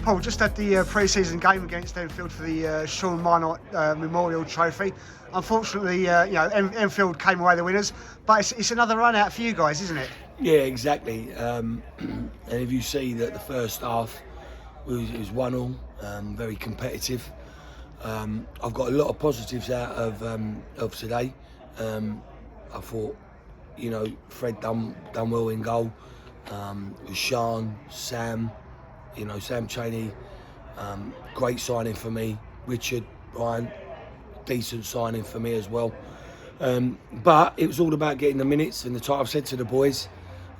Paul, just had the pre-season game against Enfield for the Sean Minot Memorial Trophy. Unfortunately, Enfield came away the winners, but it's another run out for you guys, isn't it? Yeah, exactly. And if you see that the first half was 1-1, very competitive. I've got a lot of positives out of today. I thought, Fred done well in goal. Sean, Sam, Sam Chaney, great signing for me. Richard, Ryan, decent signing for me as well. But it was all about getting the minutes, and I've said to the boys,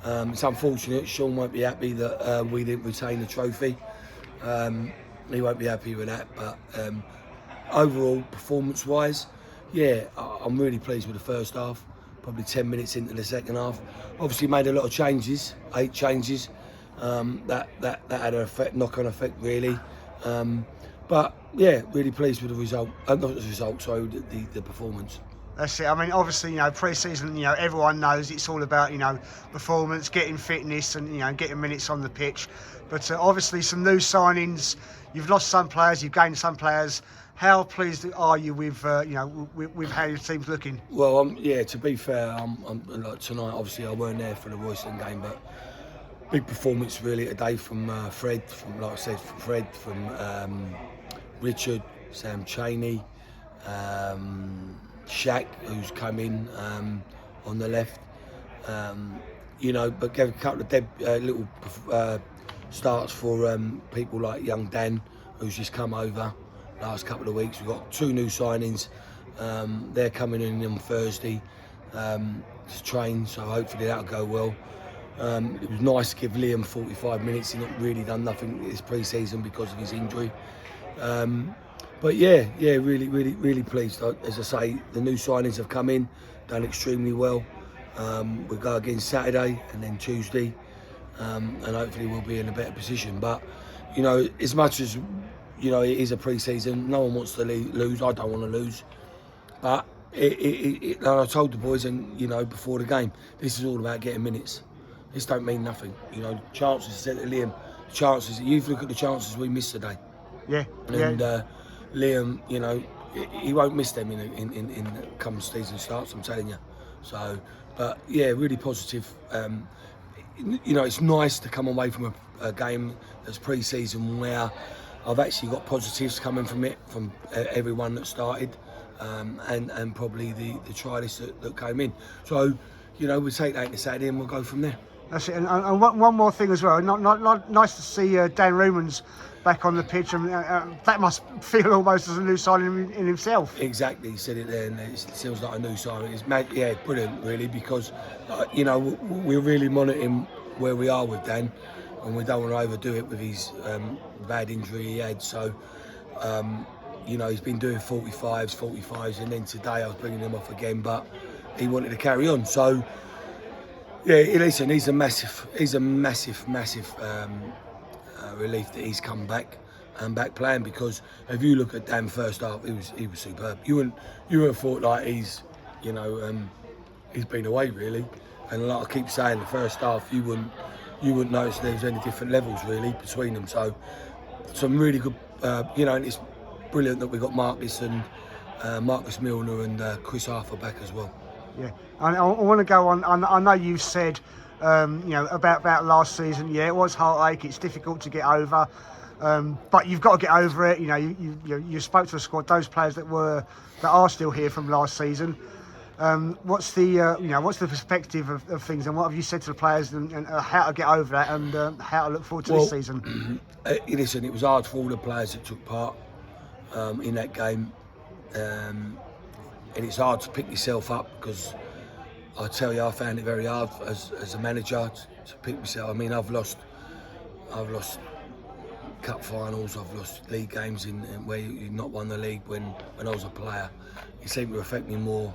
it's unfortunate Sean won't be happy that we didn't retain the trophy. He won't be happy with that, but overall, performance-wise, I'm really pleased with the first half. Probably 10 minutes into the second half. Obviously made a lot of changes, 8 changes. That had an effect, knock-on effect really. But yeah, really pleased with the result. Not the result, sorry, the performance. That's it. I mean, obviously, pre-season, everyone knows it's all about, performance, getting fitness, and getting minutes on the pitch. But obviously, some new signings. You've lost some players, you've gained some players. How pleased are you with, with how your team's looking? Well, to be fair, I'm like tonight. Obviously, I weren't there for the Royston game, but big performance really today from Fred, from Richard, Sam Chaney, Shaq, who's come in on the left. But gave a couple of little starts for people like young Dan, who's just come over last couple of weeks. We've got 2 new signings. They're coming in on Thursday to train, so hopefully that'll go well. It was nice to give Liam 45 minutes. He's not really done nothing this pre-season because of his injury. But really pleased. As I say, the new signings have come in, done extremely well. We'll go again Saturday and then Tuesday, and hopefully we'll be in a better position. But as much as it is a pre-season, no one wants to lose. I don't want to lose, but and I told the boys, and before the game, this is all about getting minutes. This don't mean nothing. Chances. I said to Liam, chances. You look at the chances we missed today. Yeah. And Liam, he won't miss them in come season starts. I'm telling you. So, but yeah, really positive. It's nice to come away from a game that's pre-season where I've actually got positives coming from it, from everyone that started, and probably the trialists that came in. So, we'll take that into Saturday and we'll go from there. That's it. And one more thing as well. Not nice to see Dan Rumens back on the pitch, and that must feel almost as a new signing in himself. Exactly, he said it there, and it feels like a new signing. It's brilliant, really, because we're really monitoring where we are with Dan, and we don't want to overdo it with his bad injury he had. So, he's been doing 45s, and then today I was bringing him off again, but he wanted to carry on. So, yeah, listen, he's a massive relief that he's come back and back playing, because if you look at Dan first half, he was superb. You wouldn't have thought like he's been away really, and like I keep saying, the first half you wouldn't notice there was any different levels really between them. So some really good, and it's brilliant that we got Marcus Milner and Chris Arthur back as well. Yeah, and I want to go on. I know you said, about last season. Yeah, it was heartache. It's difficult to get over, but you've got to get over it. You spoke to the squad, those players that are still here from last season. What's the perspective of things, and what have you said to the players, and how to get over that, and how to look forward to this season? Listen, it was hard for all the players that took part in that game. And it's hard to pick yourself up, because I tell you, I found it very hard as a manager to pick myself. I mean, I've lost cup finals, I've lost league games in where you've not won the league when I was a player. It seemed to affect me more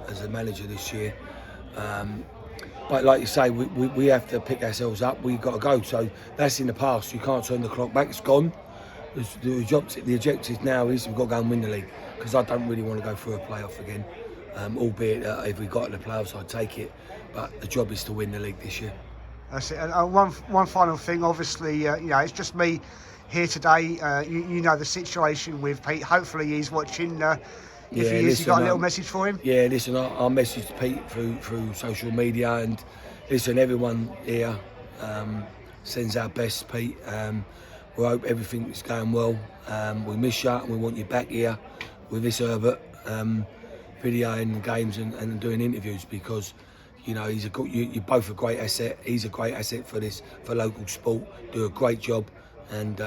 as a manager this year. But like you say, we have to pick ourselves up. We've got to go. So that's in the past. You can't turn the clock back. It's gone. The objective now is we've got to go and win the league, because I don't really want to go through a playoff again, albeit if we got in the playoffs I'd take it, but the job is to win the league this year. That's it. And one final thing, obviously, it's just me here today. You know the situation with Pete. Hopefully he's watching. If he is, listen, you got a little message for him? Yeah, listen, I'll message Pete through social media, and listen, everyone here sends our best, Pete. We hope everything is going well. We miss you and we want you back here with this Herbert, videoing games and doing interviews, because you're both a great asset. He's a great asset for local sport. Do a great job, and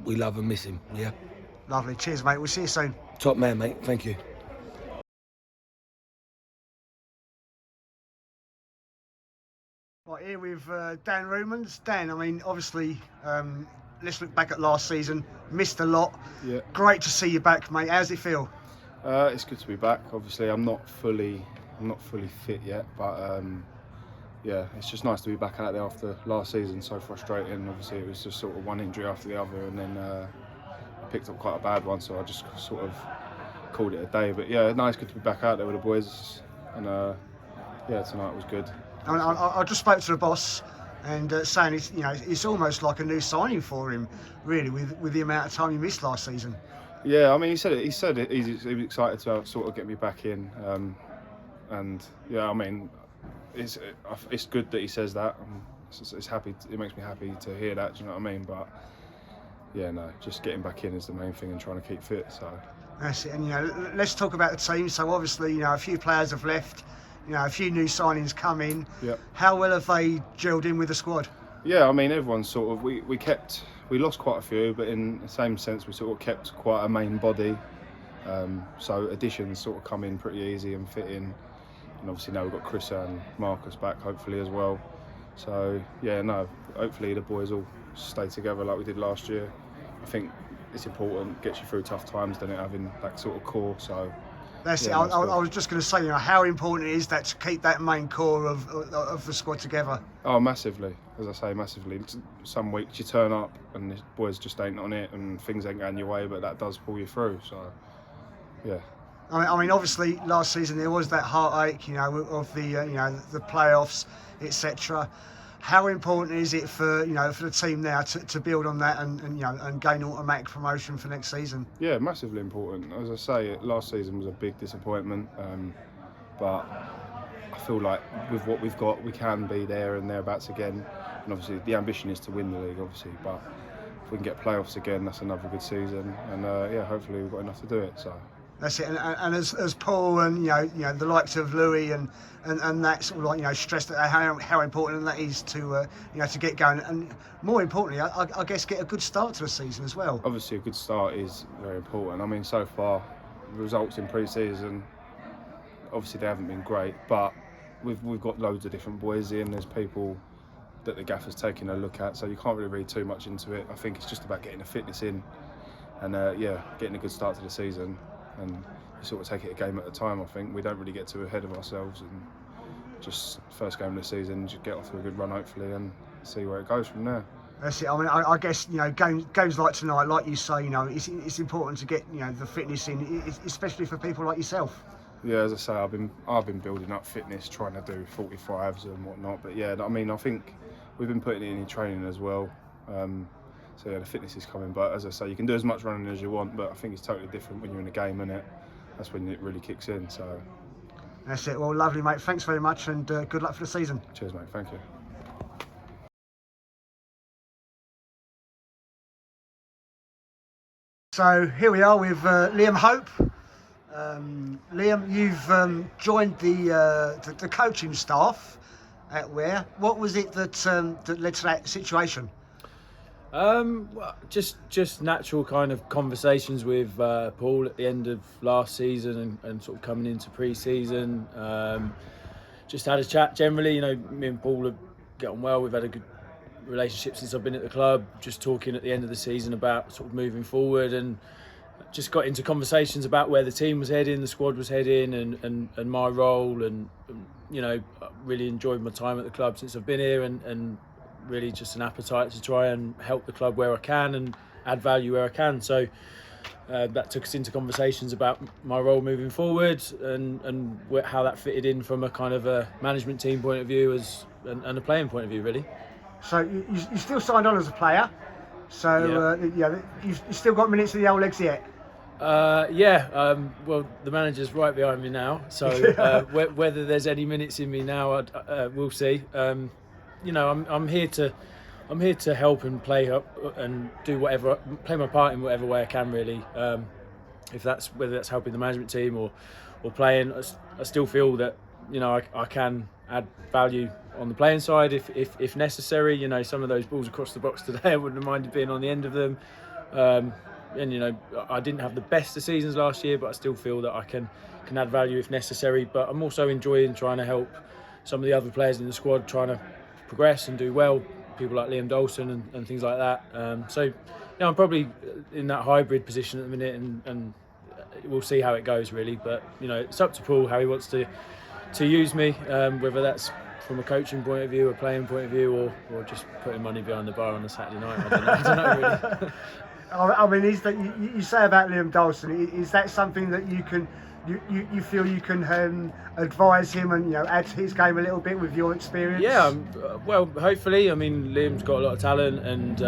we love and miss him. Yeah. Lovely. Cheers, mate. We'll see you soon. Top man, mate. Thank you. Right, here with Dan Rumens. Dan, I mean, obviously, let's look back at last season. Missed a lot. Yeah. Great to see you back, mate. How's it feel? It's good to be back. Obviously, I'm not fully fit yet, but yeah, it's just nice to be back out there after last season. So frustrating. Obviously, it was just sort of one injury after the other, and then I picked up quite a bad one, so I just sort of called it a day. But yeah, nice, good to be back out there with the boys, and yeah, tonight was good. I just spoke to the boss, and saying it's almost like a new signing for him, really, with the amount of time you missed last season. Yeah, I mean, he said it. He was excited to sort of get me back in, and yeah, I mean, it's good that he says that. It makes me happy to hear that. Do you know what I mean? But yeah, no, just getting back in is the main thing and trying to keep fit. So that's it. And let's talk about the team. So obviously, a few players have left. A few new signings come in. Yep. How well have they gelled in with the squad? Yeah, I mean, everyone's sort of we lost quite a few, but in the same sense we sort of kept quite a main body. So additions sort of come in pretty easy and fit in. And obviously now we've got Chris and Marcus back, hopefully, as well. So yeah, no, hopefully the boys all stay together like we did last year. I think it's important, gets you through tough times, doesn't it, having that sort of core. So that's yeah, it. I was just going to say, how important it is that to keep that main core of the squad together. Oh, massively. As I say, massively. Some weeks you turn up and the boys just ain't on it and things ain't going your way, but that does pull you through. So yeah. I mean, obviously, last season there was that heartache, of the playoffs, etc. How important is it for the team now to build on that and gain automatic promotion for next season? Yeah, massively important. As I say, last season was a big disappointment, but I feel like with what we've got, we can be there and thereabouts again. And obviously, the ambition is to win the league, obviously, but if we can get playoffs again, that's another good season. And yeah, hopefully we've got enough to do it. So. That's it, and as Paul and the likes of Louis and that sort of stressed how important that is to get going, and more importantly, I guess get a good start to the season as well. Obviously, a good start is very important. I mean, so far, the results in pre-season, obviously they haven't been great, but we've got loads of different boys in. There's people that the gaffer's taking a look at, so you can't really read too much into it. I think it's just about getting the fitness in, and yeah, getting a good start to the season. And you sort of take it a game at a time. I think we don't really get too ahead of ourselves, and just first game of the season, just get off to a good run hopefully and see where it goes from there. That's it. I mean, I guess games like tonight, like you say, it's important to get the fitness in, especially for people like yourself. Yeah, as I say, I've been building up fitness, trying to do 45s and whatnot. But yeah, I mean, I think we've been putting it in training as well. So yeah, the fitness is coming, but as I say, you can do as much running as you want, but I think it's totally different when you're in a game, innit? That's when it really kicks in. So that's it. Well, lovely, mate. Thanks very much, and good luck for the season. Cheers, mate. Thank you. So here we are with Liam Hope. Liam, you've joined the coaching staff at Ware. What was it that led to that situation? Well, just natural kind of conversations with Paul at the end of last season and sort of coming into pre-season. Just had a chat generally. Me and Paul have get on well. We've had a good relationship since I've been at the club. Just talking at the end of the season about sort of moving forward, and just got into conversations about where the team was heading, the squad was heading, and my role. And I really enjoyed my time at the club since I've been here, and really just an appetite to try and help the club where I can and add value where I can. So that took us into conversations about my role moving forward and how that fitted in from a kind of a management team point of view and a playing point of view, really. So you still signed on as a player, So you've still got minutes of the old legs yet. Well, the manager's right behind me now, so whether there's any minutes in me now, we'll see. I'm here to help and play up and play my part in whatever way I can, really. Whether that's helping the management team or playing, I still feel that I can add value on the playing side if necessary. Some of those balls across the box today, I wouldn't have minded being on the end of them. And I didn't have the best of seasons last year, but I still feel that I can add value if necessary. But I'm also enjoying trying to help some of the other players in the squad trying to progress and do well. People like Liam Dawson and things like that. I'm probably in that hybrid position at the minute, and we'll see how it goes, really. But it's up to Paul how he wants to use me, whether that's from a coaching point of view, a playing point of view, or just putting money behind the bar on a Saturday night. I don't know really. I mean, you say about Liam Dawson, is that something that you feel you can advise him and add to his game a little bit with your experience? Yeah, well, hopefully. I mean, Liam's got a lot of talent, and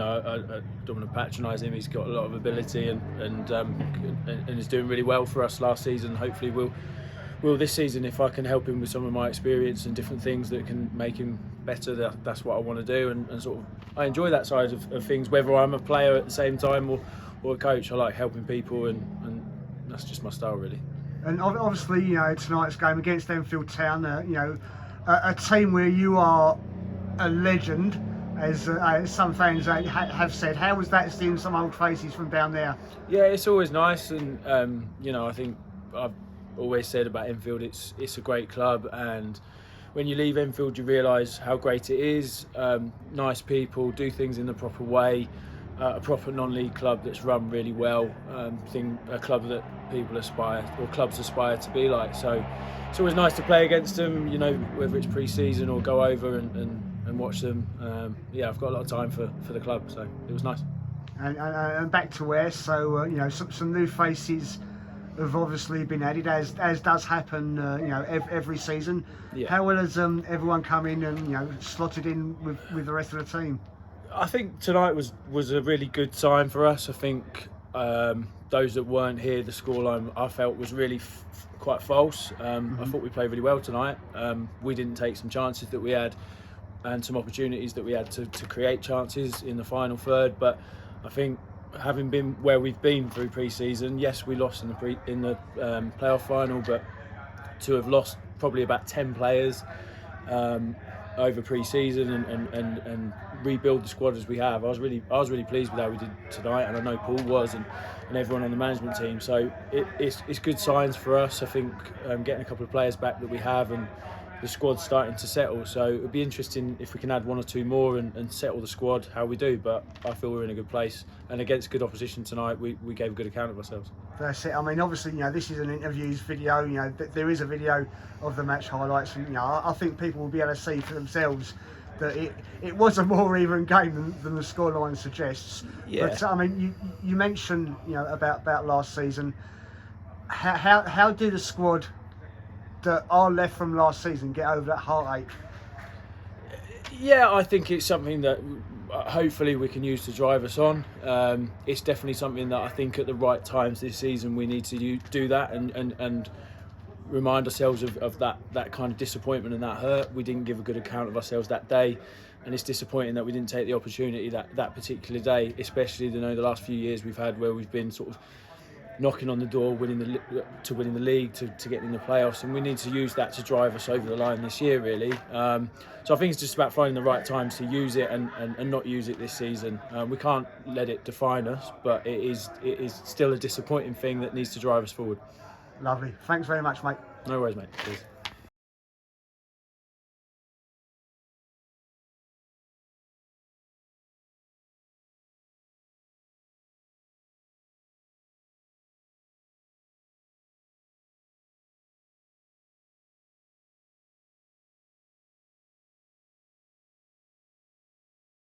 I don't want to patronise him. He's got a lot of ability and is doing really well for us last season. Hopefully, will this season, if I can help him with some of my experience and different things that can make him better. That's what I want to do, and sort of I enjoy that side of things. Whether I'm a player at the same time or a coach, I like helping people, and that's just my style, really. And obviously, tonight's game against Enfield Town, a team where you are a legend, as some fans have said. How was that seeing some old faces from down there? Yeah, it's always nice, and I think I've always said about Enfield, it's a great club, and when you leave Enfield you realise how great it is. Nice people, do things in the proper way, a proper non-league club that's run really well, a club that clubs aspire to be like. So it's always nice to play against them, whether it's pre-season or go over and watch them. I've got a lot of time for the club, so it was nice. And back to Ware, so some new faces have obviously been added, as does happen, every season. Yeah. How well has everyone come in and slotted in with the rest of the team? I think tonight was a really good sign for us. I think those that weren't here, the scoreline I felt was really quite false. I thought we played really well tonight. We didn't take some chances that we had and some opportunities that we had to create chances in the final third, but I think, having been where we've been through pre-season, yes, we lost in the playoff final, but to have lost probably about 10 players over pre-season and rebuild the squad as we have, I was really pleased with how we did tonight, and I know Paul was, and everyone on the management team. So it's good signs for us. I think getting a couple of players back that we have, and the squad's starting to settle, so it would be interesting if we can add one or two more and settle the squad how we do. But I feel we're in a good place, and against good opposition tonight we gave a good account of ourselves. That's it. I mean, obviously, this is an interviews video. There is a video of the match highlights, and I think people will be able to see for themselves that it was a more even game than the scoreline suggests. Yeah. But I mean, you mentioned about last season. How do the squad that are left from last season get over that heartache? Yeah, I think it's something that hopefully we can use to drive us on. It's definitely something that I think at the right times this season we need to do that and remind ourselves of that kind of disappointment and that hurt. We didn't give a good account of ourselves that day, and it's disappointing that we didn't take the opportunity that particular day, especially the last few years we've had where we've been sort of knocking on the door, winning the league, to getting in the playoffs, and we need to use that to drive us over the line this year, really. So I think it's just about finding the right times to use it and not use it this season. We can't let it define us, but it is still a disappointing thing that needs to drive us forward. Lovely. Thanks very much, mate. No worries, mate. Cheers.